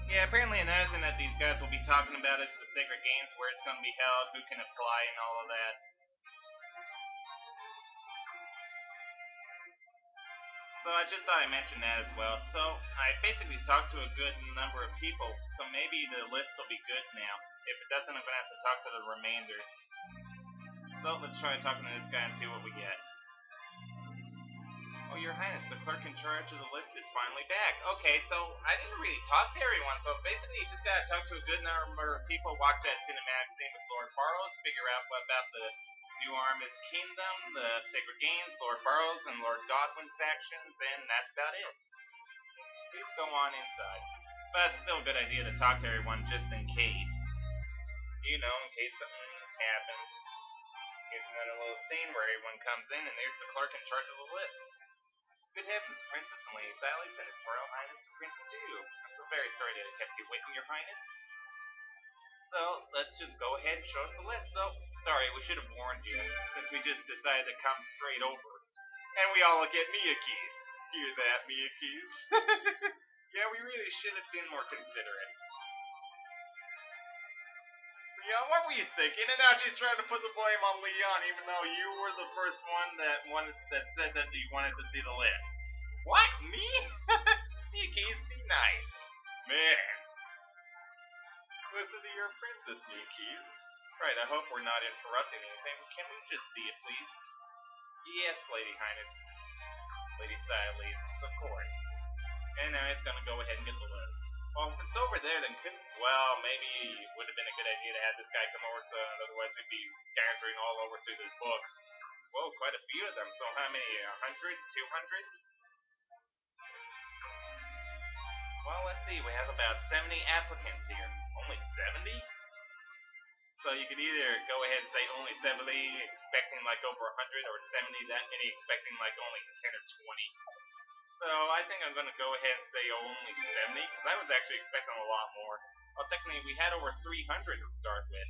Yeah, apparently another thing that these guys will be talking about is the Sacred Games, where it's going to be held, who can apply, and all of that. So I just thought I'd mention that as well. So I basically talked to a good number of people, so maybe the list will be good now. If it doesn't, I'm going to have to talk to the remainder. So let's try talking to this guy and see what we get. Oh, Your Highness, the clerk in charge of the list is finally back. Okay, so I didn't really talk to everyone, so basically you just gotta talk to a good number of people, watch that cinematic thing with Lord Barrows, figure out what about the New Armist Kingdom, the Sacred Games, Lord Barrows, and Lord Godwin factions, and that's about it. Please go on inside. But it's still a good idea to talk to everyone just in case. You know, in case something happens. Here's another little scene where everyone comes in, and there's the clerk in charge of the list. Good heavens, Princess and Lady Sally and His Royal Highness the Prince too. I'm so very sorry to have kept you waiting, Your Highness. So, let's just go ahead and show us the list. So, sorry, we should have warned you, since we just decided to come straight over. And we all look at Miyakis. Hear that, Miyakis? Yeah, we really should have been more considerate. Leon, what were you thinking? And now she's trying to put the blame on Leon, even though you were the first one that said that you wanted to see the list. What? Me? Miyakis, be nice. Man. Listen to your princess, Miyakis. Right, I hope we're not interrupting anything. Can we just see it, please? Yes, Lady Highness. Lady Stylese, of course. And now it's gonna go ahead and get the list. Well, if it's over there, then well, maybe it would have been a good idea to have this guy come over, so otherwise we'd be scattering all over through this book. Whoa, quite a few of them. So how many? 100? 200? Well, let's see. We have about 70 applicants here. Only 70? So you could either go ahead and say only 70, expecting like over 100, or 70 that many, expecting like only 10 or 20. So I think I'm going to go ahead and say only 70, because I was actually expecting a lot more. Well, technically, we had over 300 to start with.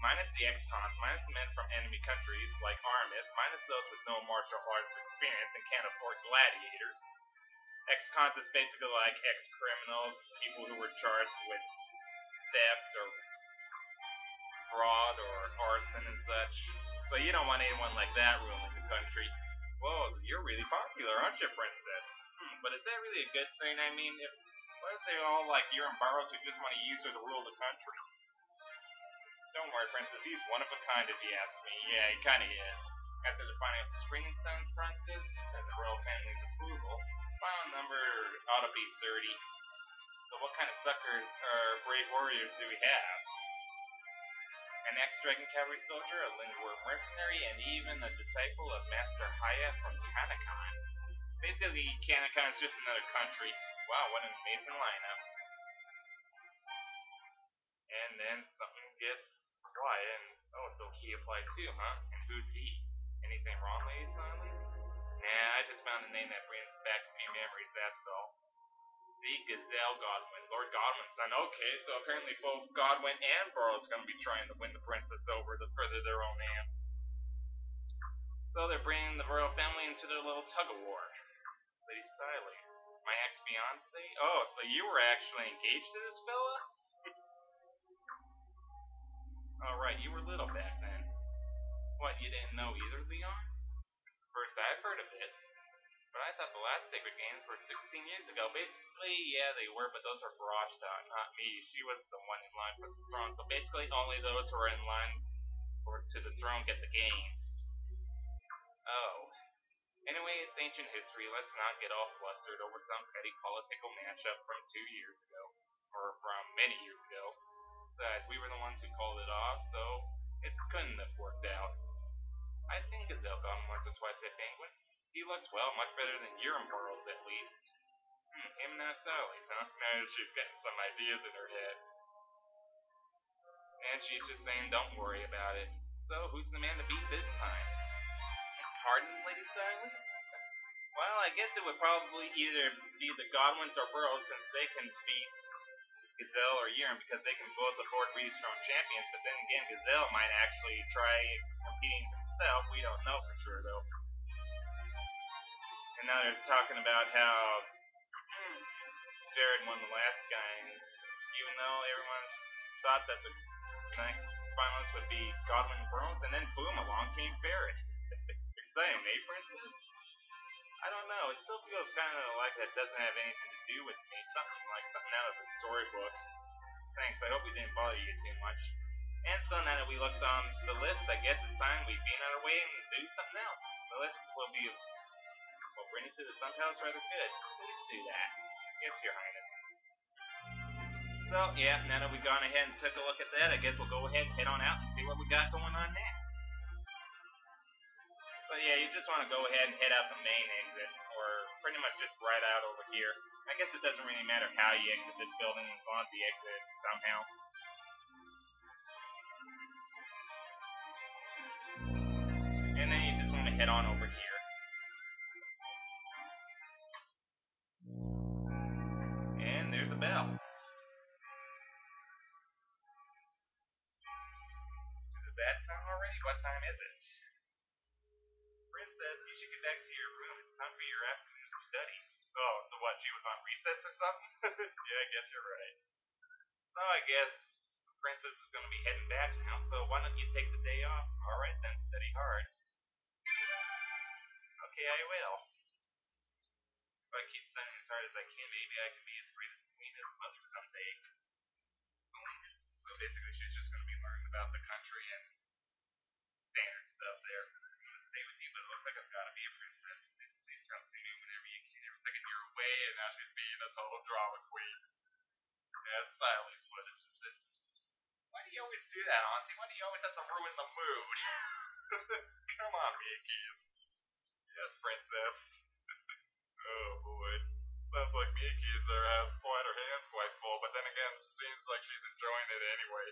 Minus the ex-cons, minus the men from enemy countries, like Aramis, minus those with no martial arts experience and can't afford gladiators. Ex-cons is basically like ex-criminals, people who were charged with theft or fraud or arson and such. So you don't want anyone like that ruling the country. Whoa, you're really popular, aren't you, Princess? But is that really a good thing? I mean, what if they're all like Euron Barrows who just want to use her to rule the country? Don't worry, Princess, he's one of a kind if you ask me. Yeah, he kinda is. After the final Spring Sun Princess and the royal family's approval, final number ought to be 30. So what kind of suckers or brave warriors do we have? An ex-Dragon Cavalry soldier, a Lindworm mercenary, and even a disciple of Master Haya from Kanakon. Basically, Kanakon is just another country. Wow, what an amazing lineup. And then something gets quiet, and oh, so he applied too, huh? And who's he? Anything wrong, Lady Smiley? Nah, I just found a name that brings back to me memories, that's all. The Gazelle Godwin, Lord Godwin's son. Okay, so apparently both Godwin and Burrow's gonna be trying to win the princess over to further their own ends. So they're bringing the royal family into their little tug-of-war. Lady Siley, my ex-fiance? Oh, so you were actually engaged to this fella? Oh, right, you were little back then. What, you didn't know either, Leon? First I've heard of it. But I thought the last Sacred Games were 16 years ago. Basically, yeah, they were, but those are Barashta, not me. She was the one in line for the throne. So basically, only those who are in line to the throne get the games. Oh. Anyway, it's ancient history. Let's not get all flustered over some petty political matchup from 2 years ago. Or from many years ago. Besides, we were the ones who called it off, so it couldn't have worked out. I've seen Gazelle gone once or twice at Penguin. He looks, well, much better than Euron Burrows, at least. Him and that Sally's, huh? No, she's getting some ideas in her head. And she's just saying, don't worry about it. So, who's the man to beat this time? Pardon, Lady Sally? Well, I guess it would probably either be the Godwins or Burrows, since they can beat Gazelle or Euron, because they can both afford really strong champions. But then again, Gazelle might actually try competing himself. We don't know for sure, though. And now they're talking about how Jared won the last games, know, everyone thought that the next finalist would be Godwin Burns, and then boom, along came Ferret. Exciting, eh, Princess? I don't know. It still feels kind of like that doesn't have anything to do with me. Something out of the storybook. Thanks. I hope we didn't bother you too much. And so now that we looked on the list, I guess it's time we beat on our way and do something else. The list will bring you to the Sun Palace rather good. Please do that. Yes, Your Highness. So, yeah, now that we've gone ahead and took a look at that, I guess we'll go ahead and head on out and see what we got going on next. So yeah, you just want to go ahead and head out the main exit, or pretty much just right out over here. I guess it doesn't really matter how you exit this building as long as you exit somehow. And then you just want to head on over here. And there's a bell. Is it that time already? What time is it? Princess, you should get back to your room. It's time for your afternoon study. Oh, so what, she was on recess or something? Yeah, I guess you're right. So I guess the princess is going to be heading back now, so why don't you take the day off? Alright then, study hard. Okay, I will. If I keep studying as hard as I can, maybe I can be as great as Queen as Mother someday. So basically, she's just going to be learning about the country and standard stuff there. I'm going to stay with you, but it looks like I've got to be a princess. Please come to me whenever you can. Every second you're away, and now she's being a total drama queen. Yeah, silence, what is it? Why do you always do that, Auntie? Why do you always have to ruin the mood? Come on, Mickey's. Yes, princess. Oh boy. Sounds like Mickey's has quite her hands quite full, but then again, it seems like she's enjoying it anyway.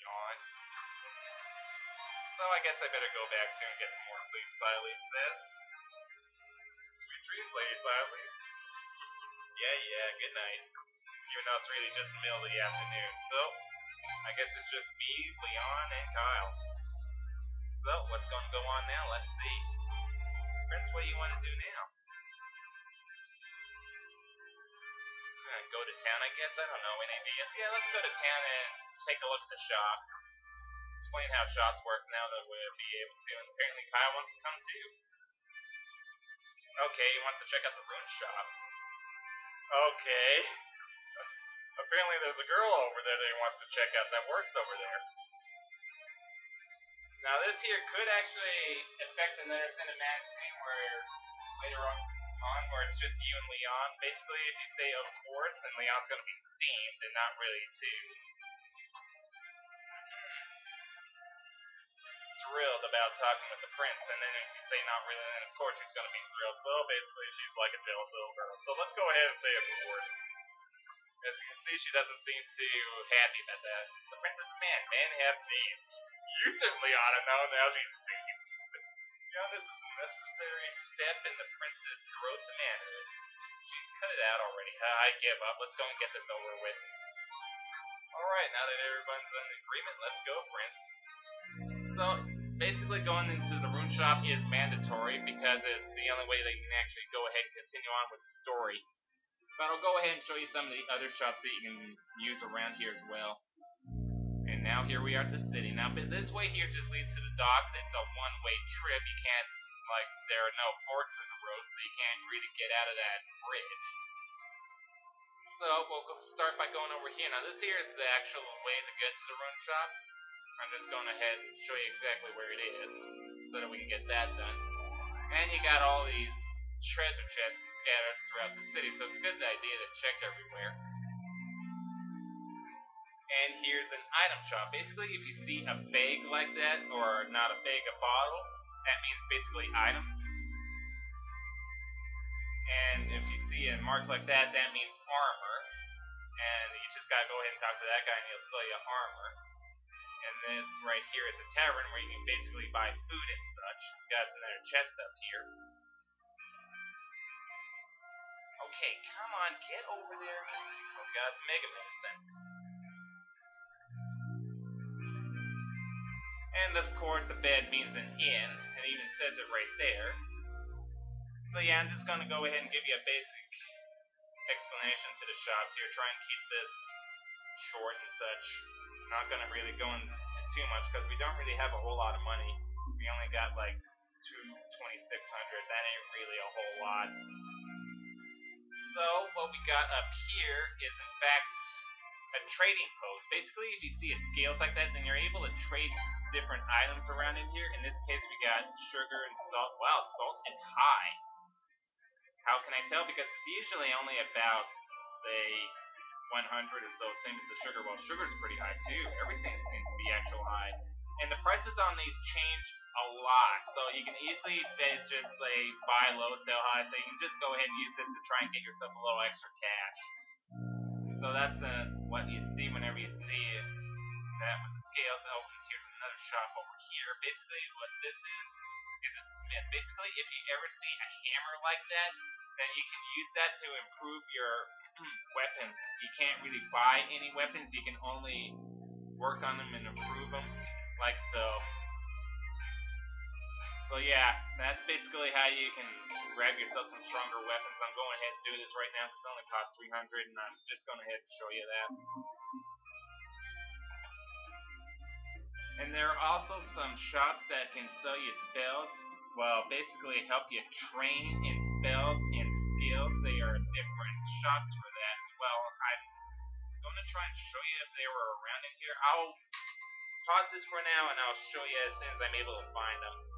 Yawn. So I guess I better go back soon and get some more sleep, Siley says. Sweet dreams, Lady Siley. Yeah, good night. Even though it's really just the middle of the afternoon. So, I guess it's just me, Leon, and Kyle. So, what's going to go on now? Let's see. Prince, what do you want to do now? Go to town, I guess? I don't know. Any ideas? Yeah, let's go to town and take a look at the shop. Explain how shops work now that we'll be able to. And apparently Kyle wants to come too. Okay, he wants to check out the rune shop. Okay. Apparently there's a girl over there that he wants to check out that works over there. Now this here could actually affect another cinematic scene where later on where it's just you and Leon. Basically if you say of course, then Leon's gonna be steamed and not really too thrilled about talking with the prince, and then if you say not really, then of course he's gonna be thrilled. So basically she's like a jealous little girl. So let's go ahead and say of course. As you can see, she doesn't seem too happy about that. The prince is a man. Men have names. You certainly ought to know now she's thinking. This is a necessary step in the prince's growth to manhood. She's cut it out already. I give up. Let's go and get this over with. Alright, now that everyone's in agreement, let's go, Prince. So, basically going into the rune shop is mandatory because it's the only way that you can actually go ahead and continue on with the story. But I'll go ahead and show you some of the other shops that you can use around here as well. And now here we are at the city. Now this way here just leads to the docks. It's a one-way trip. You can't, there are no forks in the road, so you can't really get out of that bridge. So we'll start by going over here. Now this here is the actual way to get to the rune shop. I'm just going ahead and show you exactly where it is, so that we can get that done. And you got all these treasure chests scattered throughout the city, so it's a good idea to check everywhere. And here's an item shop. Basically, if you see a bag like that, or not a bag, a bottle, that means basically item. And if you see a mark like that, that means armor. And you just gotta go ahead and talk to that guy and he'll sell you armor. And this right here is a tavern where you can basically buy food and such. Got another chest up here. Okay, come on, get over there. Oh, we got some Mega Medicine. And of course, the bed means an inn. It even says it right there. So yeah, I'm just gonna go ahead and give you a basic explanation explanation to the shops here. Try and keep this short and such. Not gonna really go into too much because we don't really have a whole lot of money. We only got like 2,600. That ain't really a whole lot. So what we got up here is in fact a trading post. Basically, if you see a scales like that, then you're able to trade different items around in here. In this case, we got sugar and salt. Wow, salt is high. How can I tell? Because it's usually only about, say, 100 or so, same as the sugar. Well, sugar's pretty high too. Everything seems to be actual high. And the prices on these change a lot. So you can easily just say buy low, sell high. So you can just go ahead and use this to try and get yourself a little extra cash. So that's what you see whenever you see that with the scales. Oh, here's another shop over here. Basically, what this is a smith. Basically, if you ever see a hammer like that, then you can use that to improve your weapons. You can't really buy any weapons. You can only work on them and improve them, like so. So yeah, that's basically how you can grab yourself some stronger weapons. I'm going ahead and do this right now because it only costs 300, and I'm just going ahead and show you that. And there are also some shops that can sell you spells. Well, basically help you train in spells and skills. They are different shops for that as well. I'm going to try and show you if they were around in here. I'll pause this for now and I'll show you as soon as I'm able to find them.